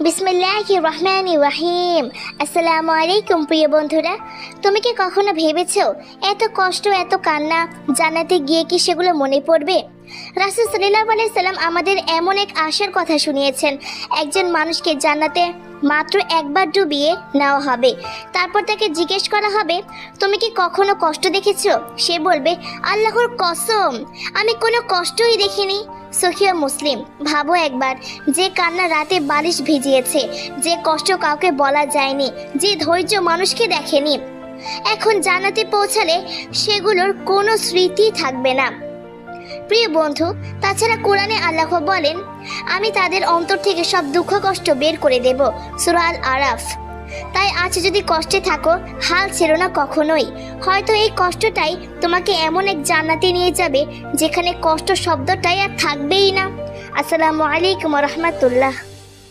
বিসমিল্লাহির রহমানির রহিম। আসসালামু আলাইকুম প্রিয় বন্ধুরা, তুমি কি কখনো ভেবেছো এত কষ্ট এত কান্না জান্নাতে গিয়ে কি সেগুলো মনে পড়বে? রাসূল সাল্লাল্লাহু আলাইহি সাল্লাম আমাদের এমন এক আশার কথা শুনিয়েছেন, একজন মানুষকে জান্নাতে মাত্র একবার ডুবিয়ে নেওয়া হবে, তারপর তাকে জিজ্ঞেস করা হবে তুমি কি কখনো কষ্ট দেখেছো? সে বলবে আল্লাহর কসম আমি কোনো কষ্টই দেখিনি। সহিহ মুসলিম। ভাবো একবার, যে কান্না রাতে বালিশ ভিজিয়েছে, যে কষ্ট কাউকে বলা যায়নি, যে ধৈর্য মানুষকে দেখেনি, এখন জান্নাতে পৌঁছালে সেগুলোর কোনো স্মৃতি থাকবে না। প্রিয় বন্ধু, তাছাড়া কোরআনে আল্লাহ বলেন আমি তাদের অন্তর থেকে সব দুঃখ কষ্ট বের করে দেব, সূরা আল আরাফ। তাই আজ যদি কষ্টে থাকো, হাল ছেড়ো না কখনোই। হয়তো এই কষ্টটাই তোমাকে এমন এক জান্নাতে নিয়ে যাবে যেখানে কষ্ট শব্দটাই আর থাকবেই না। আসসালামু আলাইকুম ওয়া রাহমাতুল্লাহ।